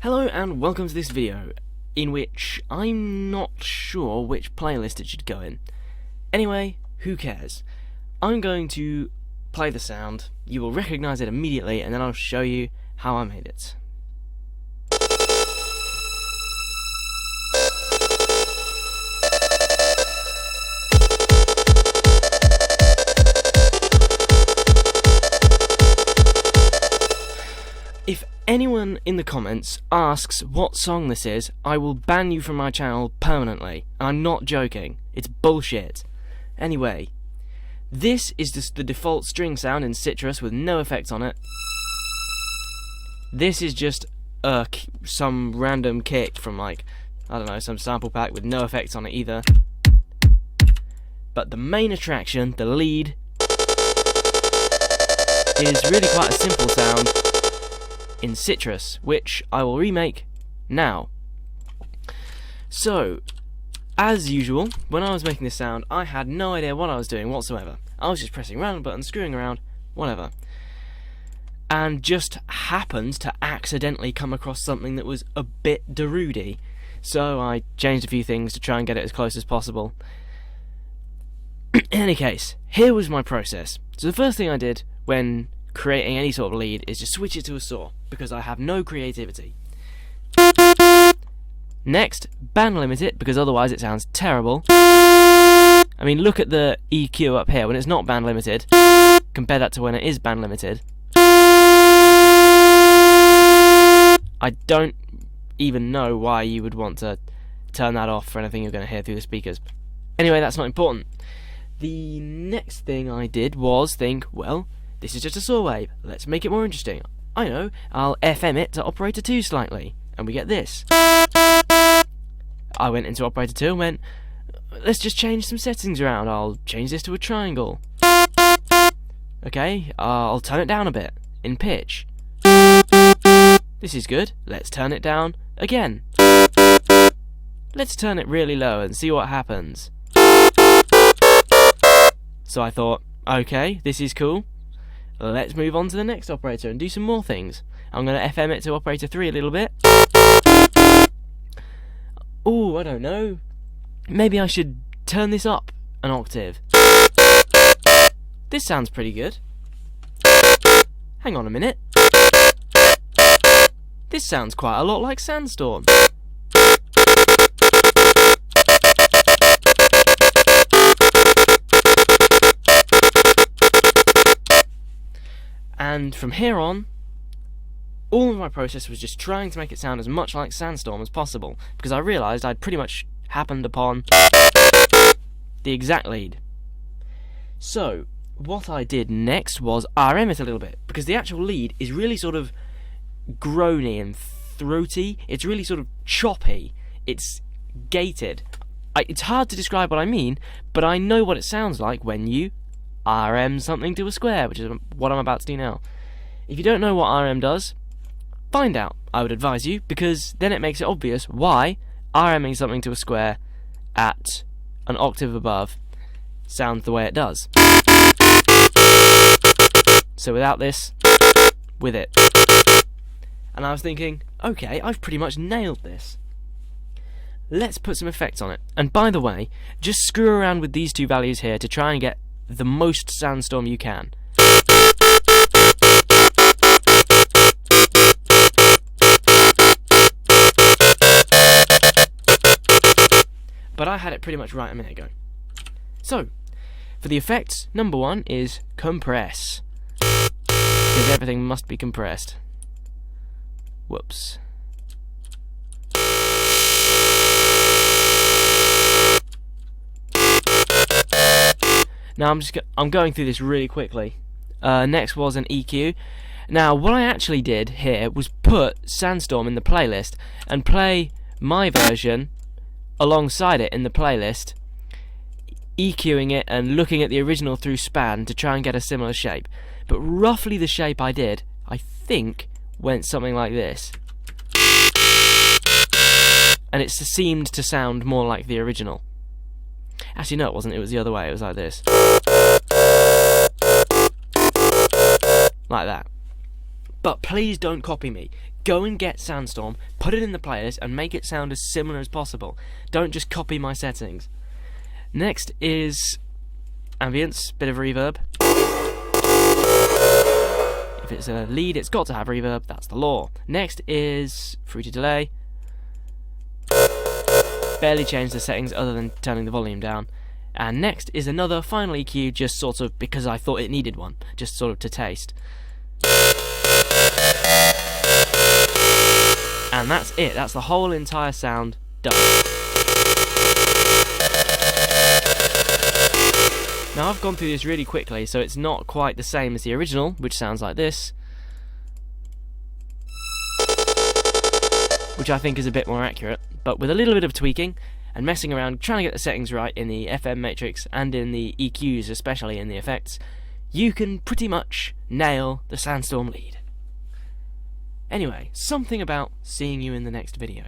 Hello and welcome to this video, in which I'm not sure which playlist it should go in. Anyway, who cares? I'm going to play the sound, you will recognise it immediately, and then I'll show you how I made it. If anyone in the comments asks what song this is, I will ban you from my channel permanently. I'm not joking. It's bullshit. Anyway, this is just the default string sound in Citrus with no effects on it. This is just some random kick from I don't know, some sample pack with no effects on it either. But the main attraction, the lead, is really quite a simple sound in Citrus, which I will remake now. So, as usual, when I was making this sound, I had no idea what I was doing whatsoever. I was just pressing random buttons, screwing around, whatever. And just happened to accidentally come across something that was a bit Darude. So I changed a few things to try and get it as close as possible. In any case, here was my process. So the first thing I did when creating any sort of lead is just switch it to a saw, because I have no creativity. Next, band limit it, because otherwise it sounds terrible. I mean, look at the EQ up here when it's not band limited. Compare that to when it is band limited. I don't even know why you would want to turn that off for anything you're going to hear through the speakers. Anyway, that's not important. The next thing I did was think, well, this is just a saw wave, let's make it more interesting. I know, I'll FM it to operator 2 slightly, and we get this. I went into operator 2 and went, let's just change some settings around, I'll change this to a triangle. Okay, I'll turn it down a bit, in pitch. This is good, let's turn it down again. Let's turn it really low and see what happens. So I thought, okay, this is cool. Let's move on to the next operator and do some more things. I'm going to FM it to operator 3 a little bit. Oh, I don't know. Maybe I should turn this up an octave. This sounds pretty good. Hang on a minute. This sounds quite a lot like Sandstorm. And from here on, all of my process was just trying to make it sound as much like Sandstorm as possible, because I realised I'd pretty much happened upon the exact lead. So, what I did next was RM it a little bit, because the actual lead is really sort of groany and throaty. It's really sort of choppy. It's gated. It's hard to describe what I mean, but I know what it sounds like when you RM something to a square, which is what I'm about to do now. If you don't know what RM does, find out, I would advise you, because then it makes it obvious why RMing something to a square at an octave above sounds the way it does. So without this, with it. And I was thinking, okay, I've pretty much nailed this. Let's put some effects on it. And by the way, just screw around with these two values here to try and get the most Sandstorm you can. But I had it pretty much right a minute ago. So, for the effects, number one is compress, because everything must be compressed. Whoops. Now I'm going through this really quickly. Next was an EQ. Now what I actually did here was put Sandstorm in the playlist and play my version alongside it in the playlist, EQing it and looking at the original through span to try and get a similar shape. But roughly the shape I did, I think, went something like this. And it seemed to sound more like the original. Actually, no, it wasn't. It was the other way. It was like this. Like that. But please don't copy me. Go and get Sandstorm, put it in the playlist, and make it sound as similar as possible. Don't just copy my settings. Next is ambience, bit of reverb. If it's a lead, it's got to have reverb, that's the law. Next is fruity delay. Barely change the settings other than turning the volume down. And next is another final EQ, just sort of because I thought it needed one, just sort of to taste. And that's it, that's the whole entire sound done. Now I've gone through this really quickly, so it's not quite the same as the original, which sounds like this, which I think is a bit more accurate, but with a little bit of tweaking and messing around, trying to get the settings right in the FM matrix and in the EQs, especially in the effects, you can pretty much nail the Sandstorm lead. Anyway, something about seeing you in the next video.